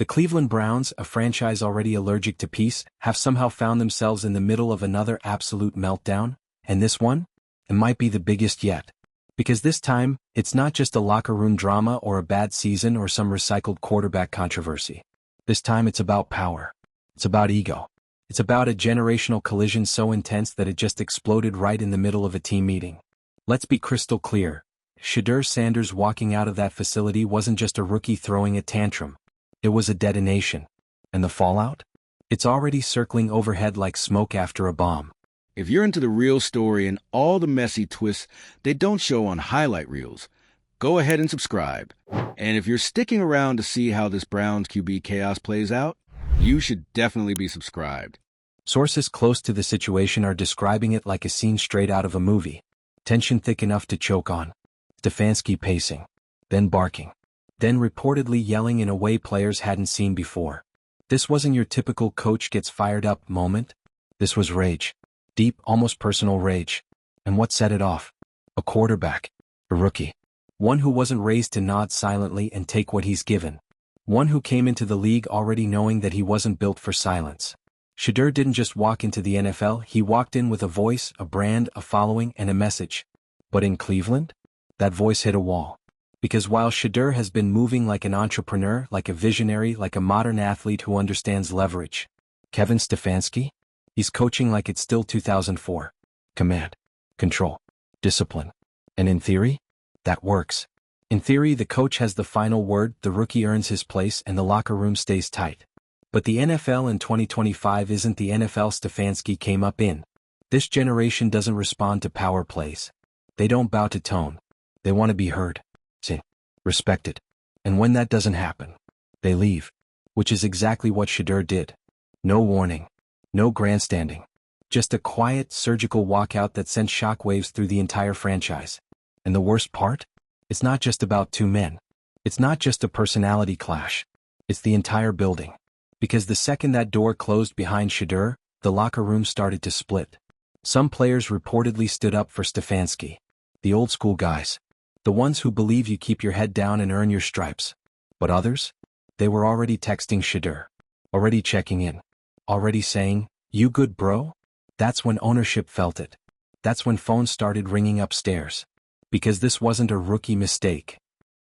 The Cleveland Browns, a franchise already allergic to peace, have somehow found themselves in the middle of another absolute meltdown, and this one? It might be the biggest yet. Because this time, it's not just a locker room drama or a bad season or some recycled quarterback controversy. This time it's about power. It's about ego. It's about a generational collision so intense that it just exploded right in the middle of a team meeting. Let's be crystal clear. Shedeur Sanders walking out of that facility wasn't just a rookie throwing a tantrum. It was a detonation. And the fallout? It's already circling overhead like smoke after a bomb. If you're into the real story and all the messy twists they don't show on highlight reels, go ahead and subscribe. And if you're sticking around to see how this Browns QB chaos plays out, you should definitely be subscribed. Sources close to the situation are describing it like a scene straight out of a movie. Tension thick enough to choke on. Stefanski pacing. Then barking. Then reportedly yelling in a way players hadn't seen before. This wasn't your typical coach gets fired up moment. This was rage. Deep, almost personal rage. And what set it off? A quarterback. A rookie. One who wasn't raised to nod silently and take what he's given. One who came into the league already knowing that he wasn't built for silence. Shedeur didn't just walk into the NFL, he walked in with a voice, a brand, a following, and a message. But in Cleveland? That voice hit a wall. Because while Shedeur has been moving like an entrepreneur, like a visionary, like a modern athlete who understands leverage, Kevin Stefanski? He's coaching like it's still 2004. Command. Control. Discipline. And in theory? That works. In theory, the coach has the final word, the rookie earns his place, and the locker room stays tight. But the NFL in 2025 isn't the NFL Stefanski came up in. This generation doesn't respond to power plays. They don't bow to tone. They want to be heard. Respected. And when that doesn't happen, they leave. Which is exactly what Shedeur did. No warning. No grandstanding. Just a quiet, surgical walkout that sent shockwaves through the entire franchise. And the worst part? It's not just about two men. It's not just a personality clash. It's the entire building. Because the second that door closed behind Shedeur, the locker room started to split. Some players reportedly stood up for Stefanski. The old school guys. The ones who believe you keep your head down and earn your stripes. But others? They were already texting Shedeur. Already checking in. Already saying, "You good, bro?" That's when ownership felt it. That's when phones started ringing upstairs. Because this wasn't a rookie mistake.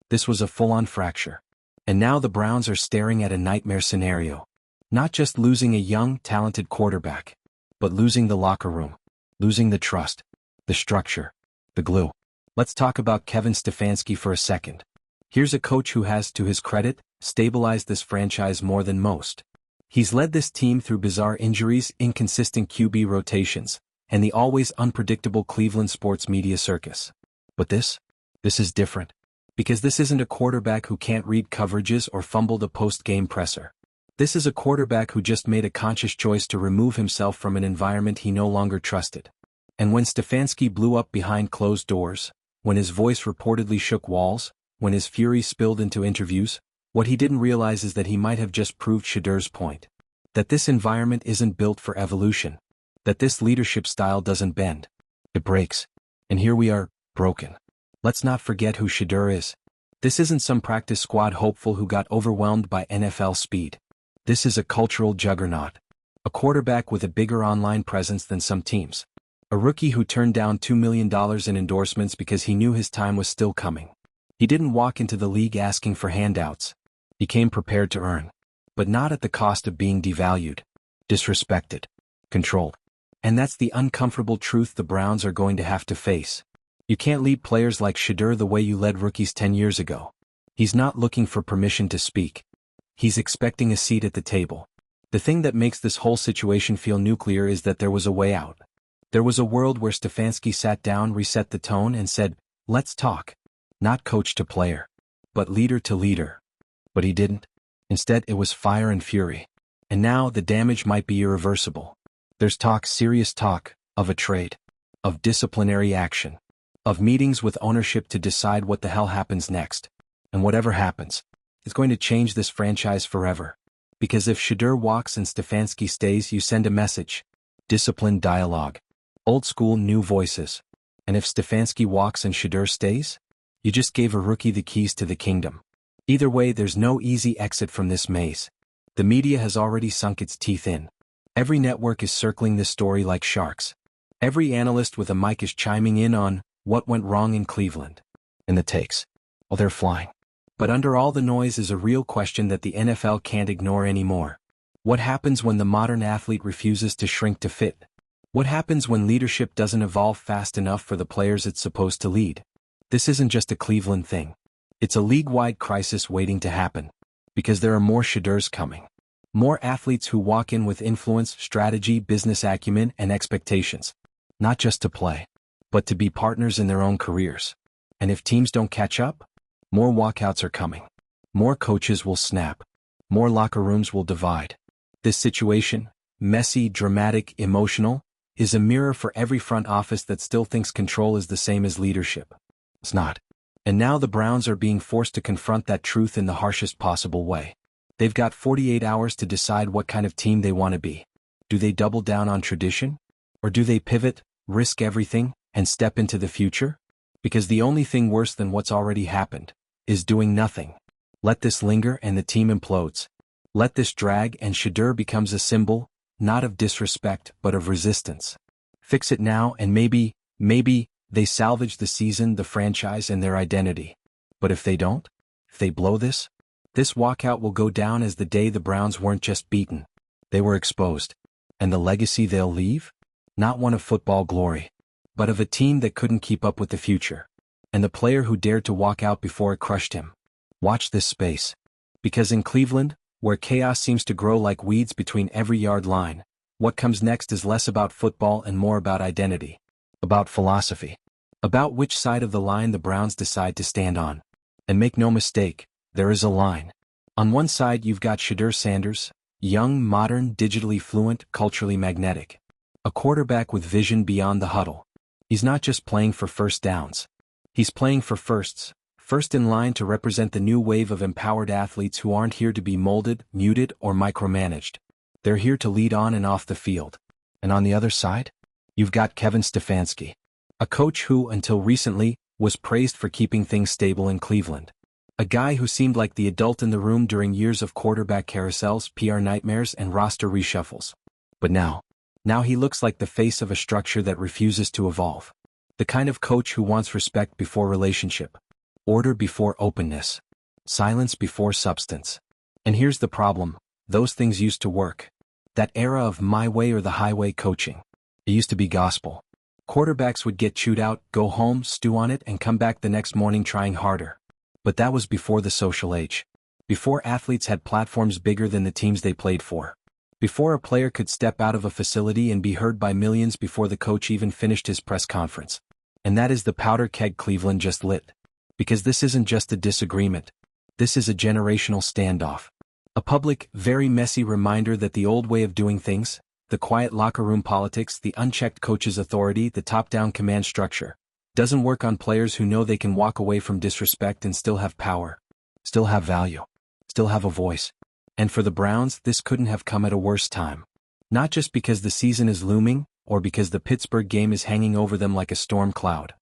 This was a full-on fracture. And now the Browns are staring at a nightmare scenario. Not just losing a young, talented quarterback, but losing the locker room. Losing the trust. The structure. The glue. Let's talk about Kevin Stefanski for a second. Here's a coach who has, to his credit, stabilized this franchise more than most. He's led this team through bizarre injuries, inconsistent QB rotations, and the always unpredictable Cleveland sports media circus. But this is different. Because this isn't a quarterback who can't read coverages or fumbled a post-game presser. This is a quarterback who just made a conscious choice to remove himself from an environment he no longer trusted. And when Stefanski blew up behind closed doors, when his voice reportedly shook walls, when his fury spilled into interviews, what he didn't realize is that he might have just proved Shedeur's point. That this environment isn't built for evolution. That this leadership style doesn't bend. It breaks. And here we are, broken. Let's not forget who Shedeur is. This isn't some practice squad hopeful who got overwhelmed by NFL speed. This is a cultural juggernaut. A quarterback with a bigger online presence than some teams. A rookie who turned down $2 million in endorsements because he knew his time was still coming. He didn't walk into the league asking for handouts. He came prepared to earn. But not at the cost of being devalued, disrespected, controlled. And that's the uncomfortable truth the Browns are going to have to face. You can't lead players like Shedeur the way you led rookies 10 years ago. He's not looking for permission to speak. He's expecting a seat at the table. The thing that makes this whole situation feel nuclear is that there was a way out. There was a world where Stefanski sat down, reset the tone, and said, "Let's talk." Not coach to player, but leader to leader. But he didn't. Instead, it was fire and fury. And now the damage might be irreversible. There's talk, serious talk, of a trade. Of disciplinary action. Of meetings with ownership to decide what the hell happens next. And whatever happens, it's going to change this franchise forever. Because if Shedeur walks and Stefanski stays, you send a message. Disciplined dialogue. Old school, new voices. And if Stefanski walks and Shedeur stays, you just gave a rookie the keys to the kingdom. Either way, there's no easy exit from this maze. The media has already sunk its teeth in. Every network is circling this story like sharks. Every analyst with a mic is chiming in on what went wrong in Cleveland. And the takes, well, they're flying. But under all the noise is a real question that the NFL can't ignore anymore. What happens when the modern athlete refuses to shrink to fit? What happens when leadership doesn't evolve fast enough for the players it's supposed to lead? This isn't just a Cleveland thing. It's a league-wide crisis waiting to happen. Because there are more Shedeurs coming. More athletes who walk in with influence, strategy, business acumen, and expectations. Not just to play, but to be partners in their own careers. And if teams don't catch up, more walkouts are coming. More coaches will snap. More locker rooms will divide. This situation, messy, dramatic, emotional, is a mirror for every front office that still thinks control is the same as leadership. It's not. And now the Browns are being forced to confront that truth in the harshest possible way. They've got 48 hours to decide what kind of team they want to be. Do they double down on tradition? Or do they pivot, risk everything, and step into the future? Because the only thing worse than what's already happened is doing nothing. Let this linger and the team implodes. Let this drag and Shedeur becomes a symbol, not of disrespect but of resistance. Fix it now and maybe they salvage the season, the franchise, and their identity. But if they don't? If they blow this walkout will go down as the day the Browns weren't just beaten. They were exposed. And the legacy they'll leave? Not one of football glory, but of a team that couldn't keep up with the future. And the player who dared to walk out before it crushed him. Watch this space. Because in Cleveland, where chaos seems to grow like weeds between every yard line, what comes next is less about football and more about identity. About philosophy. About which side of the line the Browns decide to stand on. And make no mistake, there is a line. On one side you've got Shedeur Sanders, young, modern, digitally fluent, culturally magnetic. A quarterback with vision beyond the huddle. He's not just playing for first downs. He's playing for firsts, first in line to represent the new wave of empowered athletes who aren't here to be molded, muted, or micromanaged. They're here to lead on and off the field. And on the other side, you've got Kevin Stefanski, a coach who, until recently, was praised for keeping things stable in Cleveland. A guy who seemed like the adult in the room during years of quarterback carousels, PR nightmares, and roster reshuffles. But now he looks like the face of a structure that refuses to evolve. The kind of coach who wants respect before relationship, order before openness, silence before substance. And here's the problem, those things used to work. That era of my way or the highway coaching. It used to be gospel. Quarterbacks would get chewed out, go home, stew on it, and come back the next morning trying harder. But that was before the social age. Before athletes had platforms bigger than the teams they played for. Before a player could step out of a facility and be heard by millions before the coach even finished his press conference. And that is the powder keg Cleveland just lit. Because this isn't just a disagreement. This is a generational standoff. A public, very messy reminder that the old way of doing things, the quiet locker room politics, the unchecked coach's authority, the top-down command structure, doesn't work on players who know they can walk away from disrespect and still have power, still have value, still have a voice. And for the Browns, this couldn't have come at a worse time. Not just because the season is looming, or because the Pittsburgh game is hanging over them like a storm cloud,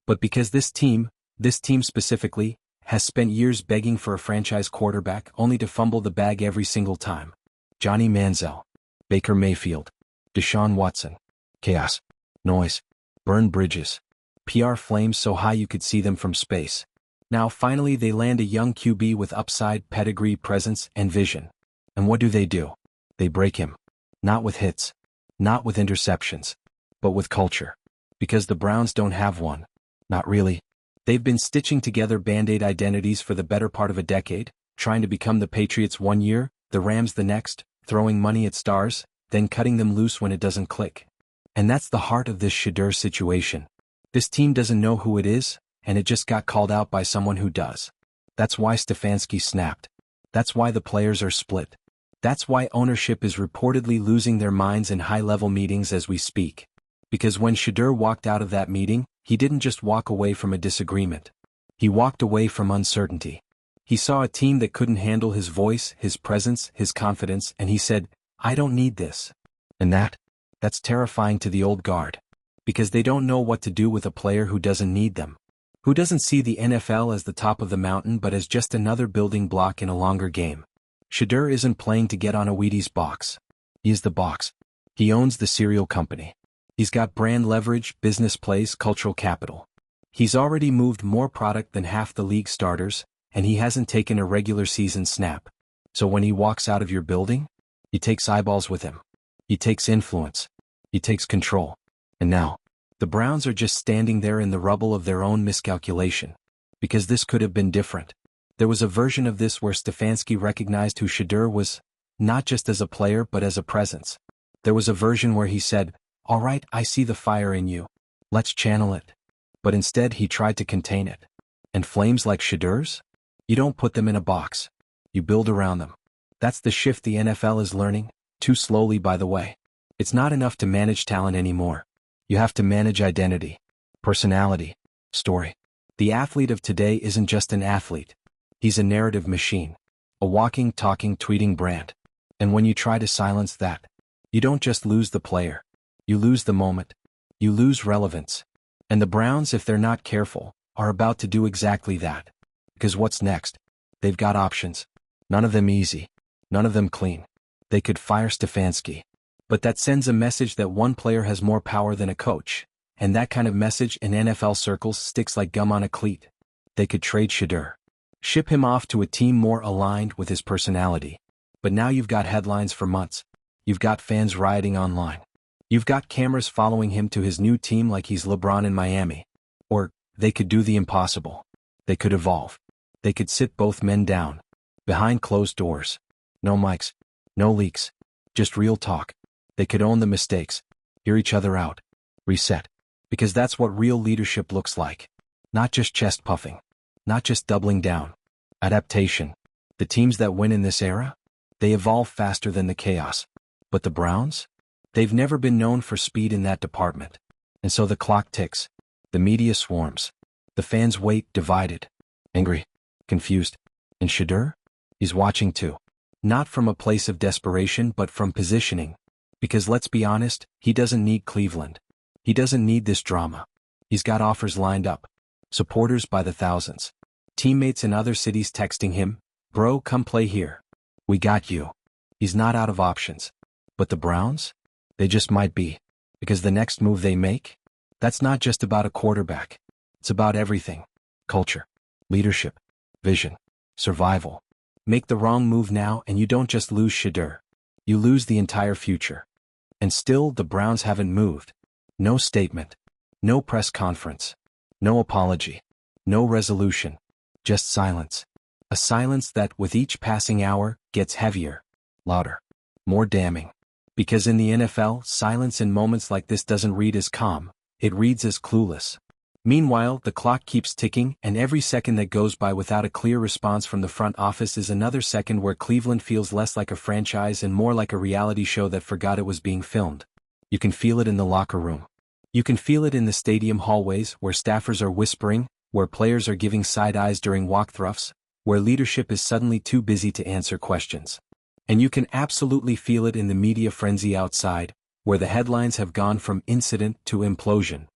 but because this team specifically, has spent years begging for a franchise quarterback only to fumble the bag every single time. Johnny Manziel, Baker Mayfield, Deshaun Watson. Chaos, noise, burned bridges, PR flames so high you could see them from space. Now finally they land a young QB with upside, pedigree, presence, and vision. And what do? They break him. Not with hits. Not with interceptions. But with culture. Because the Browns don't have one. Not really. They've been stitching together Band-Aid identities for the better part of a decade, trying to become the Patriots one year, the Rams the next, throwing money at stars, then cutting them loose when it doesn't click. And that's the heart of this Shedeur situation. This team doesn't know who it is, and it just got called out by someone who does. That's why Stefanski snapped. That's why the players are split. That's why ownership is reportedly losing their minds in high-level meetings as we speak. Because when Shedeur walked out of that meeting, he didn't just walk away from a disagreement. He walked away from uncertainty. He saw a team that couldn't handle his voice, his presence, his confidence, and he said, "I don't need this." And that's terrifying to the old guard. Because they don't know what to do with a player who doesn't need them. Who doesn't see the NFL as the top of the mountain but as just another building block in a longer game? Shedeur isn't playing to get on a Wheaties box. He is the box. He owns the cereal company. He's got brand leverage, business plays, cultural capital. He's already moved more product than half the league starters, and he hasn't taken a regular season snap. So when he walks out of your building, he takes eyeballs with him. He takes influence. He takes control. And now, the Browns are just standing there in the rubble of their own miscalculation. Because this could have been different. There was a version of this where Stefanski recognized who Shedeur was, not just as a player but as a presence. There was a version where he said, "All right, I see the fire in you. Let's channel it." But instead he tried to contain it. And flames like Shedeur's? You don't put them in a box. You build around them. That's the shift the NFL is learning, too slowly by the way. It's not enough to manage talent anymore. You have to manage identity, personality, story. The athlete of today isn't just an athlete. He's a narrative machine. A walking, talking, tweeting brand. And when you try to silence that, you don't just lose the player. You lose the moment. You lose relevance. And the Browns, if they're not careful, are about to do exactly that. Because what's next? They've got options. None of them easy. None of them clean. They could fire Stefanski. But that sends a message that one player has more power than a coach. And that kind of message in NFL circles sticks like gum on a cleat. They could trade Shedeur. Ship him off to a team more aligned with his personality. But now you've got headlines for months. You've got fans rioting online. You've got cameras following him to his new team like he's LeBron in Miami. Or, they could do the impossible. They could evolve. They could sit both men down. Behind closed doors. No mics. No leaks. Just real talk. They could own the mistakes. Hear each other out. Reset. Because that's what real leadership looks like. Not just chest puffing. Not just doubling down. Adaptation. The teams that win in this era? They evolve faster than the chaos. But the Browns? They've never been known for speed in that department. And so the clock ticks. The media swarms. The fans wait, divided. Angry. Confused. And Shedeur? He's watching too. Not from a place of desperation but from positioning. Because let's be honest, he doesn't need Cleveland. He doesn't need this drama. He's got offers lined up. Supporters by the thousands. Teammates in other cities texting him, "Bro, come play here. We got you." He's not out of options. But the Browns? They just might be. Because the next move they make? That's not just about a quarterback. It's about everything. Culture. Leadership. Vision. Survival. Make the wrong move now and you don't just lose Shedeur. You lose the entire future. And still the Browns haven't moved. No statement. No press conference. No apology. No resolution. Just silence. A silence that, with each passing hour, gets heavier. Louder. More damning. Because in the NFL, silence in moments like this doesn't read as calm. It reads as clueless. Meanwhile, the clock keeps ticking, and every second that goes by without a clear response from the front office is another second where Cleveland feels less like a franchise and more like a reality show that forgot it was being filmed. You can feel it in the locker room. You can feel it in the stadium hallways where staffers are whispering, where players are giving side eyes during walkthroughs, where leadership is suddenly too busy to answer questions. And you can absolutely feel it in the media frenzy outside, where the headlines have gone from incident to implosion.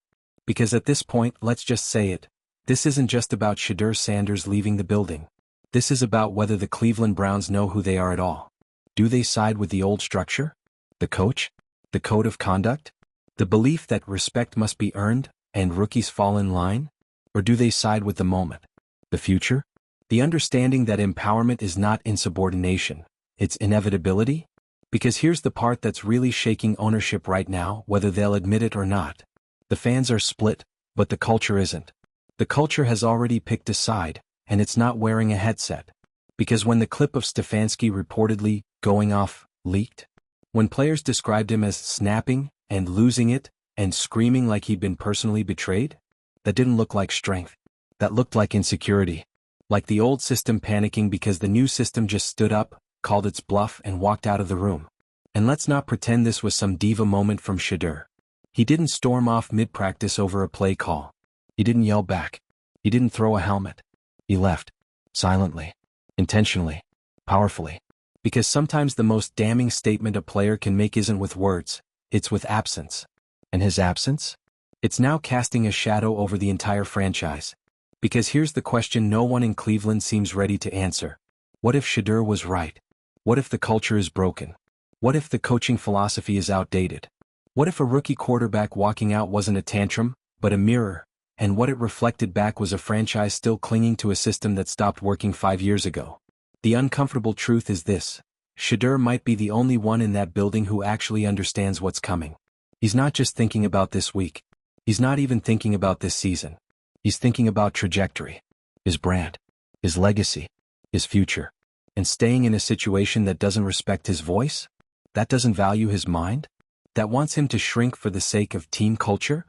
Because at this point, let's just say it, this isn't just about Shedeur Sanders leaving the building. This is about whether the Cleveland Browns know who they are at all. Do they side with the old structure? The coach? The code of conduct? The belief that respect must be earned, and rookies fall in line? Or do they side with the moment? The future? The understanding that empowerment is not insubordination, it's inevitability? Because here's the part that's really shaking ownership right now, whether they'll admit it or not. The fans are split, but the culture isn't. The culture has already picked a side, and it's not wearing a headset. Because when the clip of Stefanski reportedly going off leaked, when players described him as snapping and losing it and screaming like he'd been personally betrayed, that didn't look like strength. That looked like insecurity. Like the old system panicking because the new system just stood up, called its bluff and walked out of the room. And let's not pretend this was some diva moment from Shedeur. He didn't storm off mid-practice over a play call. He didn't yell back. He didn't throw a helmet. He left. Silently. Intentionally. Powerfully. Because sometimes the most damning statement a player can make isn't with words, it's with absence. And his absence? It's now casting a shadow over the entire franchise. Because here's the question no one in Cleveland seems ready to answer. What if Shedeur was right? What if the culture is broken? What if the coaching philosophy is outdated? What if a rookie quarterback walking out wasn't a tantrum, but a mirror? And what it reflected back was a franchise still clinging to a system that stopped working 5 years ago? The uncomfortable truth is this. Shedeur might be the only one in that building who actually understands what's coming. He's not just thinking about this week. He's not even thinking about this season. He's thinking about trajectory, his brand, his legacy, his future. And staying in a situation that doesn't respect his voice? That doesn't value his mind? That wants him to shrink for the sake of team culture?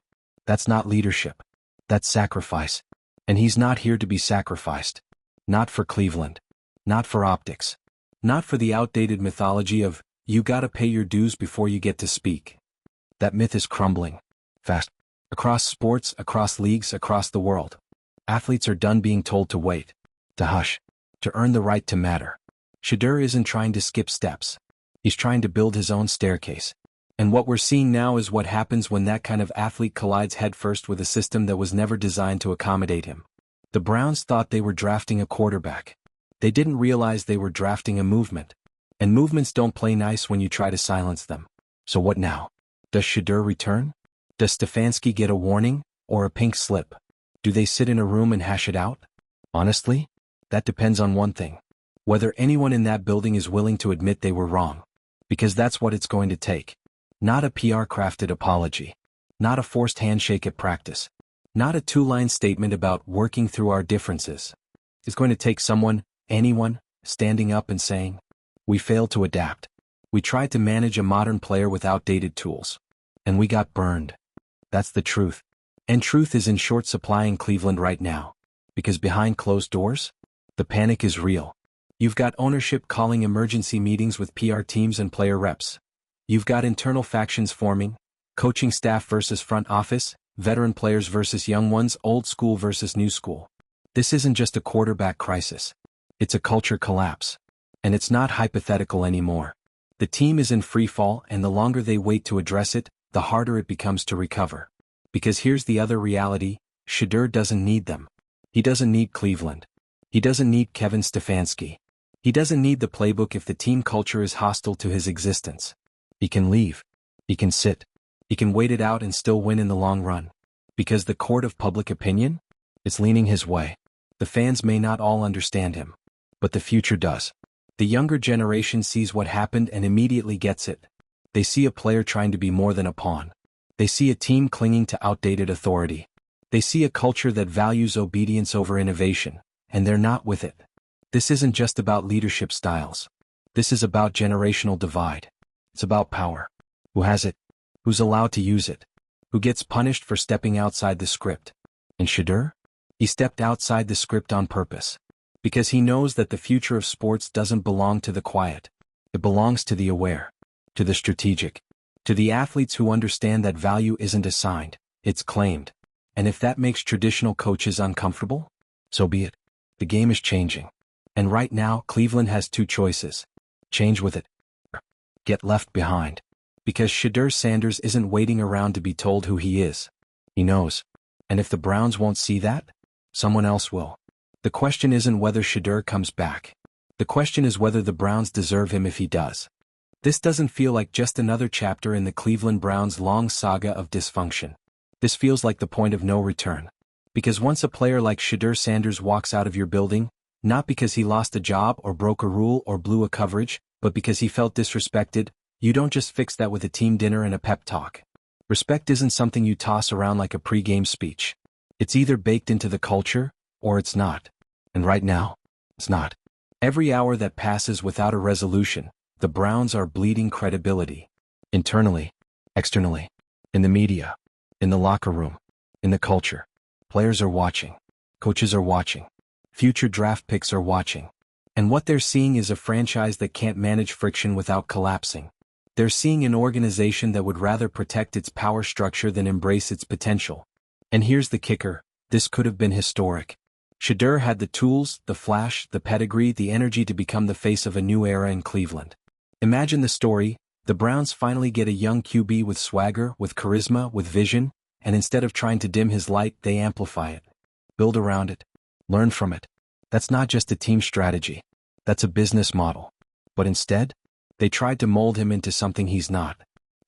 That's not leadership. That's sacrifice. And he's not here to be sacrificed. Not for Cleveland. Not for optics. Not for the outdated mythology of, you gotta pay your dues before you get to speak. That myth is crumbling. Fast. Across sports, across leagues, across the world. Athletes are done being told to wait. To hush. To earn the right to matter. Shedeur isn't trying to skip steps. He's trying to build his own staircase. And what we're seeing now is what happens when that kind of athlete collides headfirst with a system that was never designed to accommodate him. The Browns thought they were drafting a quarterback. They didn't realize they were drafting a movement. And movements don't play nice when you try to silence them. So what now? Does Shedeur return? Does Stefanski get a warning, or a pink slip? Do they sit in a room and hash it out? Honestly, that depends on one thing. Whether anyone in that building is willing to admit they were wrong. Because that's what it's going to take. Not a PR-crafted apology. Not a forced handshake at practice. Not a two-line statement about working through our differences. It's going to take someone, anyone, standing up and saying, we failed to adapt. We tried to manage a modern player with outdated tools. And we got burned. That's the truth. And truth is in short supply in Cleveland right now. Because behind closed doors, the panic is real. You've got ownership calling emergency meetings with PR teams and player reps. You've got internal factions forming, coaching staff versus front office, veteran players versus young ones, old school versus new school. This isn't just a quarterback crisis. It's a culture collapse. And it's not hypothetical anymore. The team is in free fall, and the longer they wait to address it, the harder it becomes to recover. Because here's the other reality, Shedeur doesn't need them. He doesn't need Cleveland. He doesn't need Kevin Stefanski. He doesn't need the playbook if the team culture is hostile to his existence. He can leave. He can sit. He can wait it out and still win in the long run. Because the court of public opinion? It's leaning his way. The fans may not all understand him. But the future does. The younger generation sees what happened and immediately gets it. They see a player trying to be more than a pawn. They see a team clinging to outdated authority. They see a culture that values obedience over innovation, and they're not with it. This isn't just about leadership styles. This is about generational divide. It's about power. Who has it? Who's allowed to use it? Who gets punished for stepping outside the script? And Shedeur? He stepped outside the script on purpose. Because he knows that the future of sports doesn't belong to the quiet. It belongs to the aware. To the strategic. To the athletes who understand that value isn't assigned, it's claimed. And if that makes traditional coaches uncomfortable, so be it. The game is changing. And right now, Cleveland has two choices. Change with it. Get left behind. Because Shedeur Sanders isn't waiting around to be told who he is. He knows. And if the Browns won't see that, someone else will. The question isn't whether Shedeur comes back. The question is whether the Browns deserve him if he does. This doesn't feel like just another chapter in the Cleveland Browns' long saga of dysfunction. This feels like the point of no return. Because once a player like Shedeur Sanders walks out of your building, not because he lost a job or broke a rule or blew a coverage, but because he felt disrespected, you don't just fix that with a team dinner and a pep talk. Respect isn't something you toss around like a pre-game speech. It's either baked into the culture, or it's not. And right now, it's not. Every hour that passes without a resolution, the Browns are bleeding credibility. Internally, externally, in the media, in the locker room, in the culture. Players are watching. Coaches are watching. Future draft picks are watching. And what they're seeing is a franchise that can't manage friction without collapsing. They're seeing an organization that would rather protect its power structure than embrace its potential. And here's the kicker, this could have been historic. Shedeur had the tools, the flash, the pedigree, the energy to become the face of a new era in Cleveland. Imagine the story, the Browns finally get a young QB with swagger, with charisma, with vision, and instead of trying to dim his light, they amplify it. build around it, learn from it. That's not just a team strategy. That's a business model. But instead, they tried to mold him into something he's not.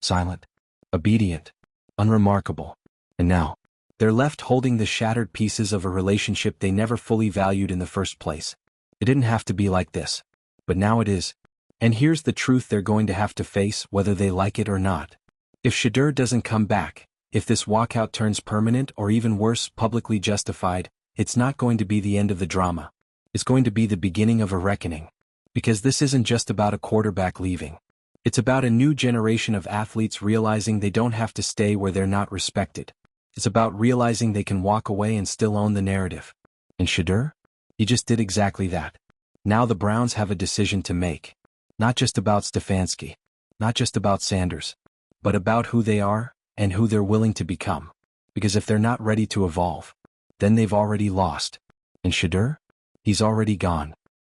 Silent, obedient, unremarkable. And now, they're left holding the shattered pieces of a relationship they never fully valued in the first place. It didn't have to be like this. But now it is. And here's the truth they're going to have to face whether they like it or not. If Shedeur doesn't come back, if this walkout turns permanent or even worse, publicly justified, it's not going to be the end of the drama. It's going to be the beginning of a reckoning. Because this isn't just about a quarterback leaving. It's about a new generation of athletes realizing they don't have to stay where they're not respected. It's about realizing they can walk away and still own the narrative. And Shedeur? He just did exactly that. Now the Browns have a decision to make. Not just about Stefanski. Not just about Sanders. But about who they are and who they're willing to become. Because if they're not ready to evolve, then they've already lost. And Shedeur? He's already gone.